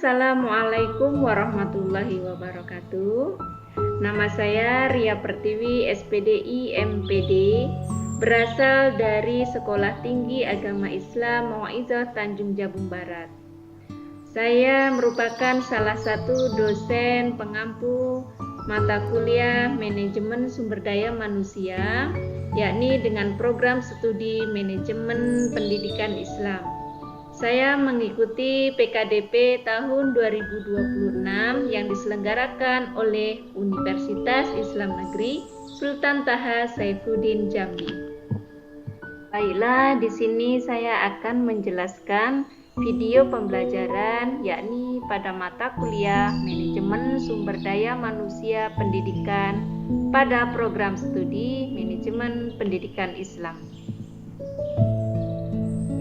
Assalamualaikum warahmatullahi wabarakatuh. Nama saya Ria Pertiwi, SPDI MPD, berasal dari Sekolah Tinggi Agama Islam Mau'izah Tanjung Jabung Barat. Saya merupakan salah satu dosen pengampu mata kuliah Manajemen Sumber Daya Manusia, yakni dengan program studi Manajemen Pendidikan Islam. Saya mengikuti PKDP tahun 2026 yang diselenggarakan oleh Universitas Islam Negeri Sultan Taha Saifuddin Jambi. Baiklah, di sini saya akan menjelaskan video pembelajaran yakni pada mata kuliah Manajemen Sumber Daya Manusia Pendidikan pada program studi Manajemen Pendidikan Islam.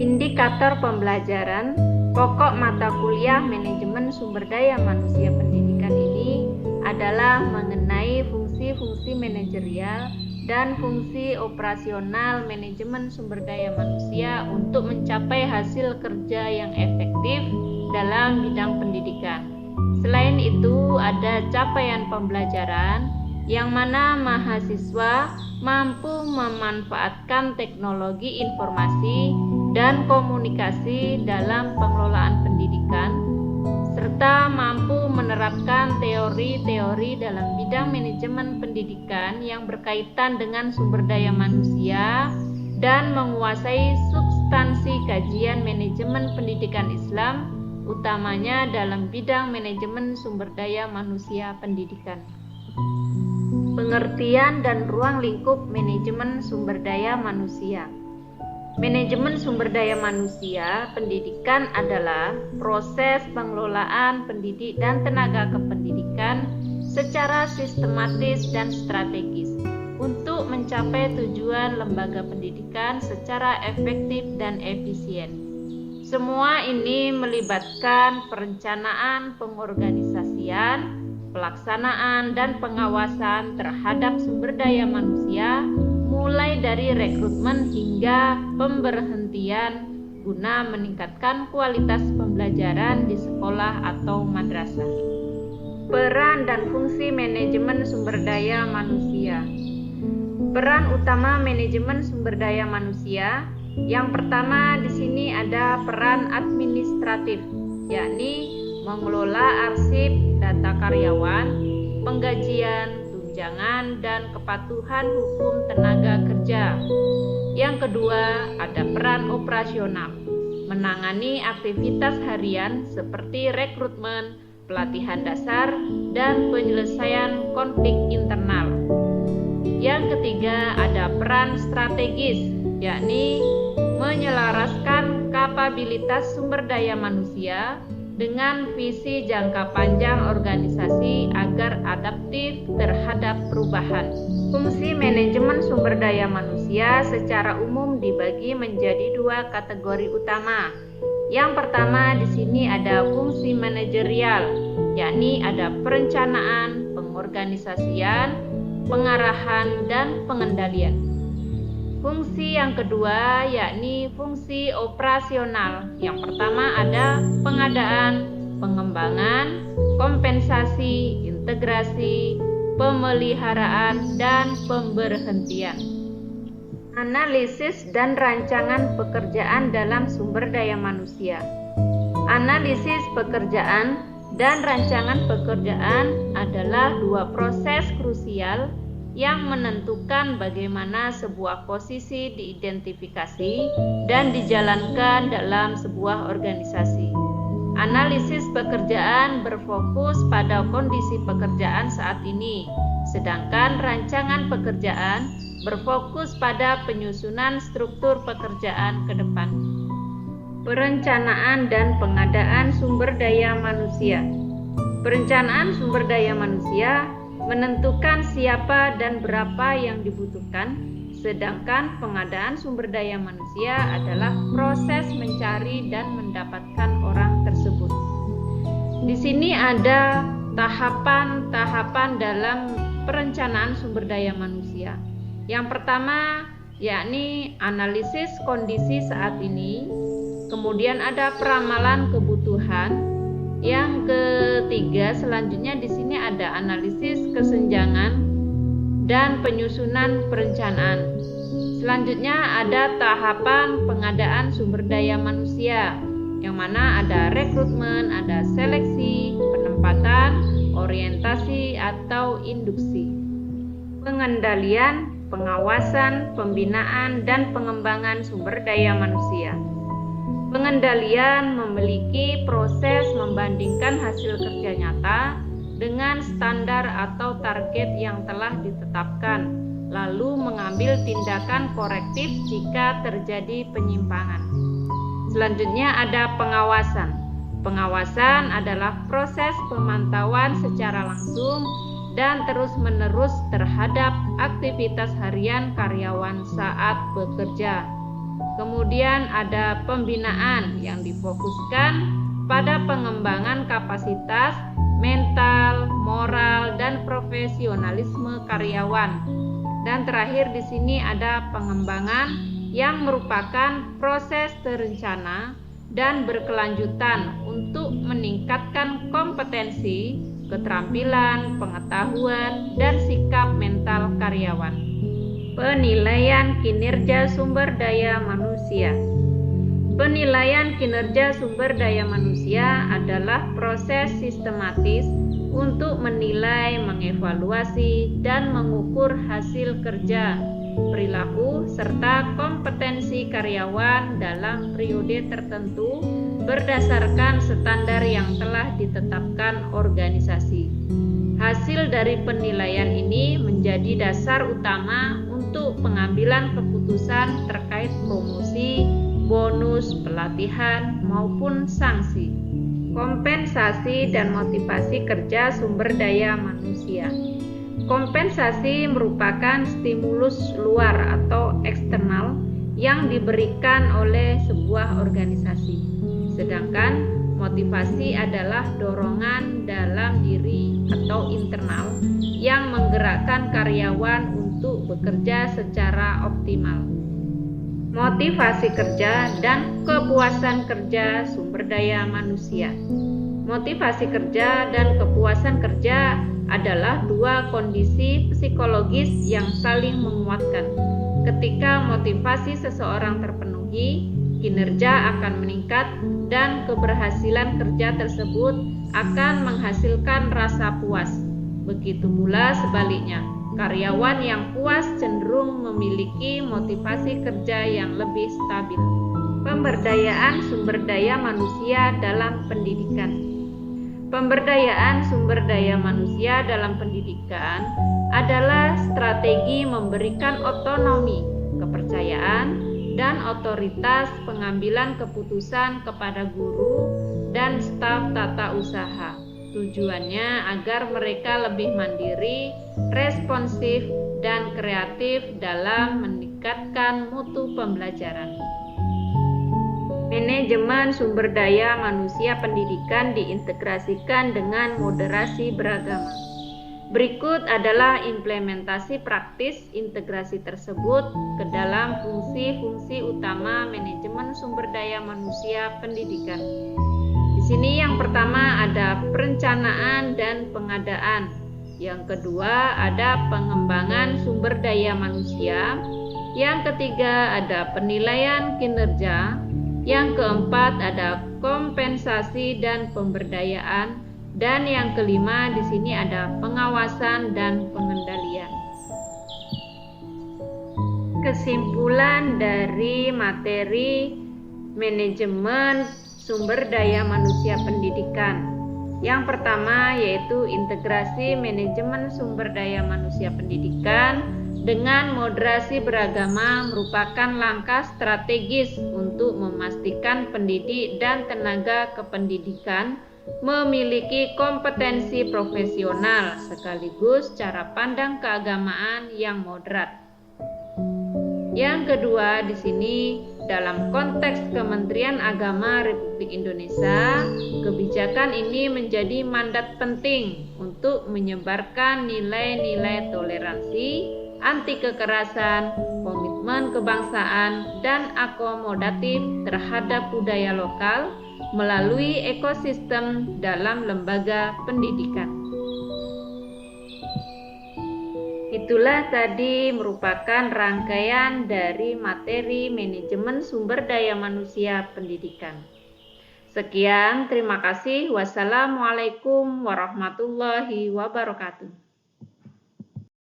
Indikator pembelajaran pokok mata kuliah Manajemen Sumber Daya Manusia Pendidikan ini adalah mengenai fungsi-fungsi manajerial dan fungsi operasional manajemen sumber daya manusia untuk mencapai hasil kerja yang efektif dalam bidang pendidikan. Selain itu, ada capaian pembelajaran yang mana mahasiswa mampu memanfaatkan teknologi informasi dan komunikasi dalam pengelolaan pendidikan, serta mampu menerapkan teori-teori dalam bidang manajemen pendidikan yang berkaitan dengan sumber daya manusia dan menguasai substansi kajian manajemen pendidikan Islam, utamanya dalam bidang manajemen sumber daya manusia pendidikan. Pengertian dan ruang lingkup manajemen sumber daya manusia. Manajemen sumber daya manusia pendidikan adalah proses pengelolaan pendidik dan tenaga kependidikan secara sistematis dan strategis untuk mencapai tujuan lembaga pendidikan secara efektif dan efisien. Semua ini melibatkan perencanaan, pengorganisasian, pelaksanaan, dan pengawasan terhadap sumber daya manusia mulai dari rekrutmen hingga pemberhentian guna meningkatkan kualitas pembelajaran di sekolah atau madrasah. Peran dan fungsi manajemen sumber daya manusia. Peran utama manajemen sumber daya manusia, yang pertama di sini ada peran administratif, yakni mengelola arsip data karyawan, penggajian, tunjangan, dan kepatuhan hukum tenaga kerja. Yang kedua, ada peran operasional, menangani aktivitas harian seperti rekrutmen, pelatihan dasar, dan penyelesaian konflik internal. Yang ketiga, ada peran strategis, yakni menyelaraskan kapabilitas sumber daya manusia dengan visi jangka panjang organisasi agar adaptif terhadap perubahan. Fungsi manajemen sumber daya manusia secara umum dibagi menjadi dua kategori utama. Yang pertama di sini ada fungsi manajerial, yakni ada perencanaan, pengorganisasian, pengarahan, dan pengendalian. Fungsi yang kedua yakni fungsi operasional. Yang pertama ada pengadaan, pengembangan, kompensasi, integrasi, pemeliharaan, dan pemberhentian. Analisis dan rancangan pekerjaan dalam sumber daya manusia. Analisis pekerjaan dan rancangan pekerjaan adalah dua proses krusial yang menentukan bagaimana sebuah posisi diidentifikasi dan dijalankan dalam sebuah organisasi. Analisis pekerjaan berfokus pada kondisi pekerjaan saat ini, sedangkan rancangan pekerjaan berfokus pada penyusunan struktur pekerjaan ke depan. Perencanaan dan pengadaan sumber daya manusia. Perencanaan sumber daya manusia menentukan siapa dan berapa yang dibutuhkan, sedangkan pengadaan sumber daya manusia adalah proses mencari dan mendapatkan orang tersebut. Di sini ada tahapan-tahapan dalam perencanaan sumber daya manusia. Yang pertama yakni analisis kondisi saat ini, kemudian ada peramalan kebutuhan, yang ketiga selanjutnya di sini ada analisis kesenjangan dan penyusunan perencanaan. Selanjutnya ada tahapan pengadaan sumber daya manusia, yang mana ada rekrutmen, ada seleksi, penempatan, orientasi atau induksi, pengendalian, pengawasan, pembinaan, dan pengembangan sumber daya manusia. Pengendalian memiliki proses membandingkan hasil kerja nyata dengan standar atau target yang telah ditetapkan, lalu mengambil tindakan korektif jika terjadi penyimpangan. Selanjutnya ada pengawasan. Pengawasan adalah proses pemantauan secara langsung dan terus-menerus terhadap aktivitas harian karyawan saat bekerja. Kemudian ada pembinaan yang difokuskan pada pengembangan kapasitas mental, moral, dan profesionalisme karyawan. Dan terakhir di sini ada pengembangan yang merupakan proses terencana dan berkelanjutan untuk meningkatkan kompetensi, keterampilan, pengetahuan, dan sikap mental karyawan. Penilaian kinerja sumber daya manusia. Penilaian kinerja sumber daya manusia adalah proses sistematis untuk menilai, mengevaluasi, dan mengukur hasil kerja, perilaku, serta kompetensi karyawan dalam periode tertentu berdasarkan standar yang telah ditetapkan organisasi. Hasil dari penilaian ini menjadi dasar utama untuk pengambilan keputusan terkait promosi, bonus, pelatihan, maupun sanksi. Kompensasi dan motivasi kerja sumber daya manusia. Kompensasi merupakan stimulus luar atau eksternal yang diberikan oleh sebuah organisasi. Sedangkan motivasi adalah dorongan dalam diri atau internal yang menggerakkan karyawan untuk bekerja secara optimal. Motivasi kerja dan kepuasan kerja sumber daya manusia. Motivasi kerja dan kepuasan kerja adalah dua kondisi psikologis yang saling menguatkan. Ketika motivasi seseorang terpenuhi, kinerja akan meningkat dan keberhasilan kerja tersebut akan menghasilkan rasa puas. Begitu pula sebaliknya, karyawan yang puas cenderung memiliki motivasi kerja yang lebih stabil. Pemberdayaan sumber daya manusia dalam pendidikan. Pemberdayaan sumber daya manusia dalam pendidikan adalah strategi memberikan otonomi, kepercayaan, dan otoritas pengambilan keputusan kepada guru dan staf tata usaha. Tujuannya agar mereka lebih mandiri, responsif, dan kreatif dalam meningkatkan mutu pembelajaran. Manajemen sumber daya manusia pendidikan diintegrasikan dengan moderasi beragama. Berikut adalah implementasi praktis integrasi tersebut ke dalam fungsi-fungsi utama manajemen sumber daya manusia pendidikan. Di sini yang pertama ada perencanaan dan pengadaan. Yang kedua ada pengembangan sumber daya manusia. Yang ketiga ada penilaian kinerja. Yang keempat ada kompensasi dan pemberdayaan, dan yang kelima di sini ada pengawasan dan pengendalian. Kesimpulan dari materi manajemen sumber daya manusia pendidikan. Yang pertama yaitu integrasi manajemen sumber daya manusia pendidikan dengan moderasi beragama merupakan langkah strategis untuk memastikan pendidik dan tenaga kependidikan memiliki kompetensi profesional sekaligus cara pandang keagamaan yang moderat. Yang kedua di sini dalam konteks Kementerian Agama Republik Indonesia, kebijakan ini menjadi mandat penting untuk menyebarkan nilai-nilai toleransi, anti kekerasan, komitmen kebangsaan, dan akomodatif terhadap budaya lokal, melalui ekosistem dalam lembaga pendidikan. Itulah tadi merupakan rangkaian dari materi manajemen sumber daya manusia pendidikan. Sekian, terima kasih. Wassalamualaikum warahmatullahi wabarakatuh.